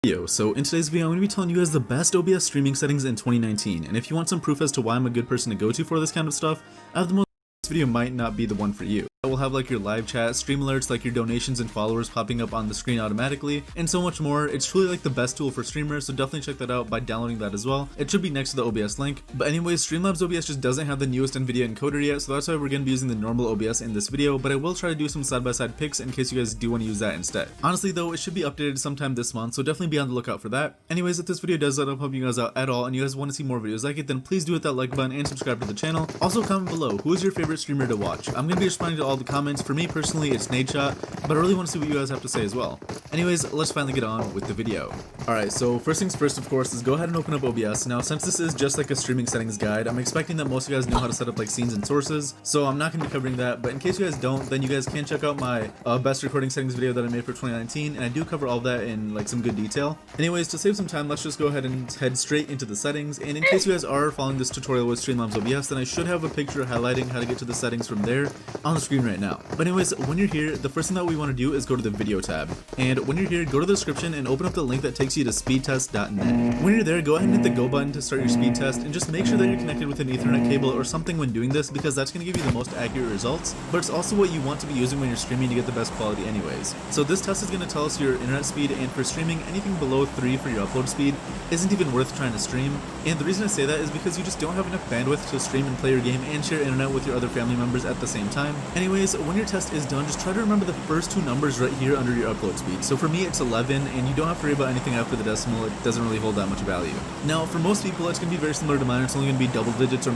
So in today's video I'm going to be telling you guys the best OBS streaming settings in 2019, and if you want some proof as to why I'm a good person to go to for this kind of stuff, I have the most. This video might not be the one for you. It will have like your live chat, stream alerts, like your donations and followers popping up on the screen automatically, and so much more. It's truly like the best tool for streamers, so definitely check that out by downloading that as well. It should be next to the OBS link. But anyways, Streamlabs OBS just doesn't have the newest NVIDIA encoder yet, so that's why we're going to be using the normal OBS in this video, but I will try to do some side-by-side pics in case you guys do want to use that instead. Honestly though, it should be updated sometime this month, so definitely be on the lookout for that. Anyways, if this video does help you guys out at all and you guys want to see more videos like it, then please do hit that like button and subscribe to the channel. Also comment below, who is your favorite streamer to watch? I'm going to be responding to all the comments. For me personally, it's Nadeshot, but I really want to see what you guys have to say as well. Anyways, let's finally get on with the video. Alright, so first things first, of course, is go ahead and open up OBS. Now, since this is just like a streaming settings guide, I'm expecting that most of you guys know how to set up like scenes and sources, so I'm not going to be covering that, but in case you guys don't, then you guys can check out my best recording settings video that I made for 2019, and I do cover all of that in like some good detail. Anyways, to save some time, let's just go ahead and head straight into the settings, and in case you guys are following this tutorial with Streamlabs OBS, then I should have a picture highlighting how to get to the settings from there on the screen right now. But anyways, when you're here, the first thing that we want to do is go to the video tab, and when you're here, go to the description and open up the link that takes you to speedtest.net. When you're there, go ahead and hit the go button to start your speed test, and just make sure that you're connected with an Ethernet cable or something when doing this, because that's going to give you the most accurate results, but it's also what you want to be using when you're streaming to get the best quality anyways. So this test is going to tell us your internet speed, and for streaming, anything below 3 for your upload speed isn't even worth trying to stream, and the reason I say that is because you just don't have enough bandwidth to stream and play your game and share internet with your other family members at the same time. Anyways, when your test is done, just try to remember the first two numbers right here under your upload speed. So for me it's 11, and you don't have to worry about anything after the decimal. It doesn't really hold that much value. Now for most people it's going to be very similar to mine. It's only going to be double digits or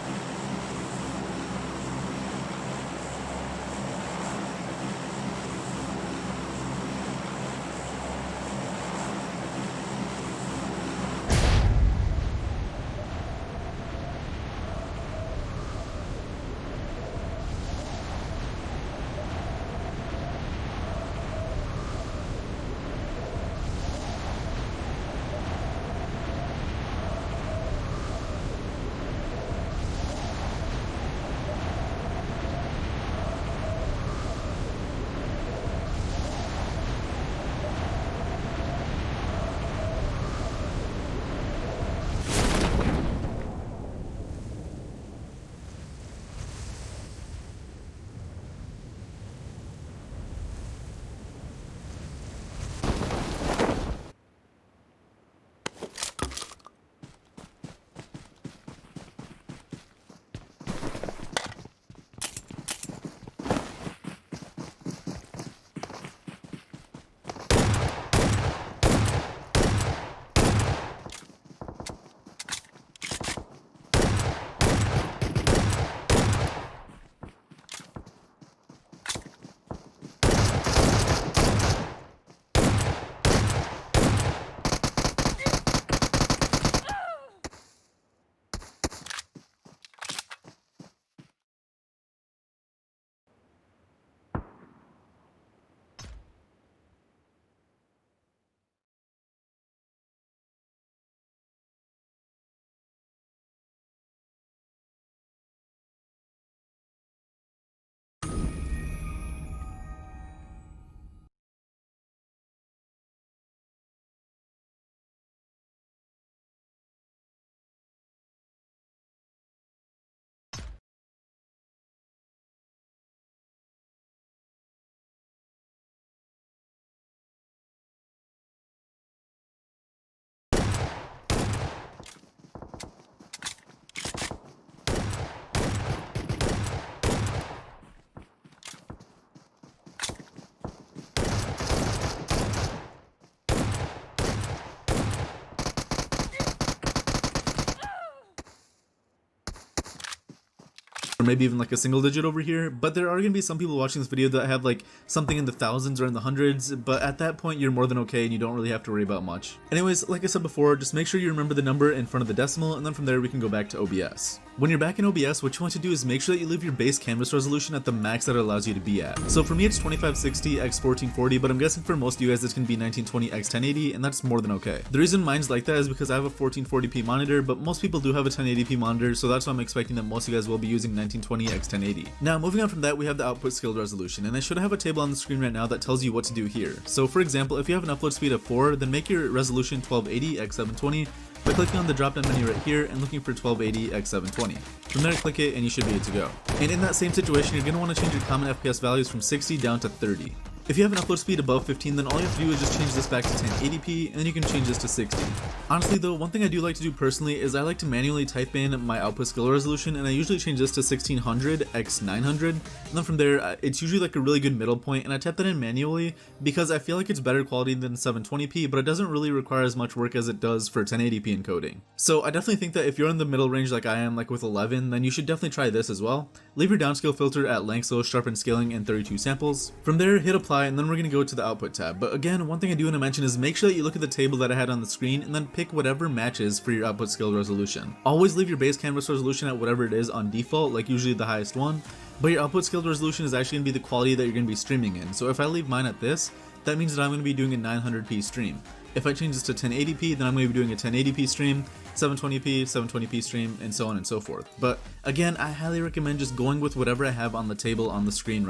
maybe even like a single digit over here, but there are going to be some people watching this video that have like something in the thousands or in the hundreds, but at that point you're more than okay and you don't really have to worry about much. Anyways, like I said before, just make sure you remember the number in front of the decimal, and then from there we can go back to OBS. When you're back in OBS, what you want to do is make sure that you leave your base canvas resolution at the max that it allows you to be at. So for me it's 2560 x 1440, but I'm guessing for most of you guys it's going to be 1920 x 1080, and that's more than okay. The reason mine's like that is because I have a 1440p monitor, but most people do have a 1080p monitor, so that's why I'm expecting that most of you guys will be using 1920 x 1080. Now moving on from that, we have the output scaled resolution, and I should have a table on the screen right now that tells you what to do here. So for example, if you have an upload speed of 4, then make your resolution 1280 x 720 by clicking on the drop down menu right here and looking for 1280 x 720. From there click it and you should be good to go. And in that same situation, you're going to want to change your common FPS values from 60 down to 30. If you have an upload speed above 15, then all you have to do is just change this back to 1080p, and then you can change this to 60. Honestly though, one thing I do like to do personally is I like to manually type in my output scale resolution, and I usually change this to 1600 x 900, and then from there it's usually like a really good middle point, and I type that in manually because I feel like it's better quality than 720p, but it doesn't really require as much work as it does for 1080p encoding. So I definitely think that if you're in the middle range like I am, like with 11, then you should definitely try this as well. Leave your downscale filter at length, slow, sharpen scaling, and 32 samples. From there hit apply, and then we're going to go to the output tab. But again, one thing I do want to mention is make sure that you look at the table that I had on the screen and then pick whatever matches for your output scale resolution. Always leave your base canvas resolution at whatever it is on default, like usually the highest one, but your output scale resolution is actually going to be the quality that you're going to be streaming in. So if I leave mine at this, that means that I'm going to be doing a 900p stream. If I change this to 1080p, then I'm going to be doing a 1080p stream, 720p stream, and so on and so forth. But again, I highly recommend just going with whatever I have on the table on the screen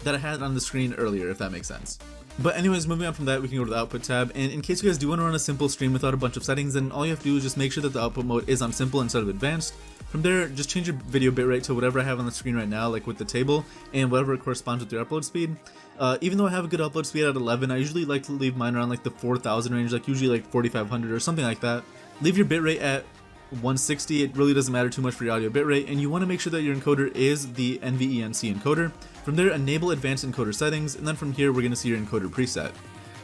that I had on the screen earlier, if that makes sense. But anyways, moving on from that, we can go to the output tab, and in case you guys do want to run a simple stream without a bunch of settings, then all you have to do is just make sure that the output mode is on simple instead of advanced. From there, just change your video bitrate to whatever I have on the screen right now, like with the table, and whatever it corresponds with your upload speed. Even though I have a good upload speed at 11, I usually like to leave mine around like the 4000 range, like usually like 4500 or something like that. Leave your bitrate at 160, it really doesn't matter too much for your audio bitrate, and you want to make sure that your encoder is the NVENC encoder. From there, enable advanced encoder settings, and then from here we're going to see your encoder preset.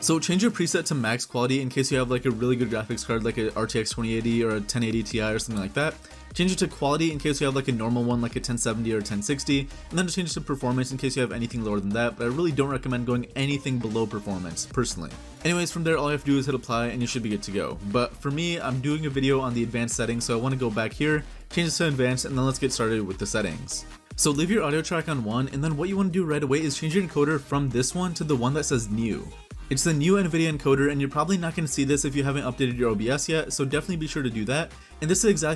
So change your preset to max quality in case you have like a really good graphics card like a RTX 2080 or a 1080 Ti or something like that. Change it to quality in case you have like a normal one like a 1070 or 1060, and then change it to performance in case you have anything lower than that, but I really don't recommend going anything below performance, personally. Anyways, from there all you have to do is hit apply and you should be good to go. But for me, I'm doing a video on the advanced settings, so I want to go back here, change this to advanced, and then let's get started with the settings. So leave your audio track on 1, and then what you want to do right away is change your encoder from this one to the one that says new. It's the new NVIDIA encoder, and you're probably not going to see this if you haven't updated your OBS yet, so definitely be sure to do that. And this is exactly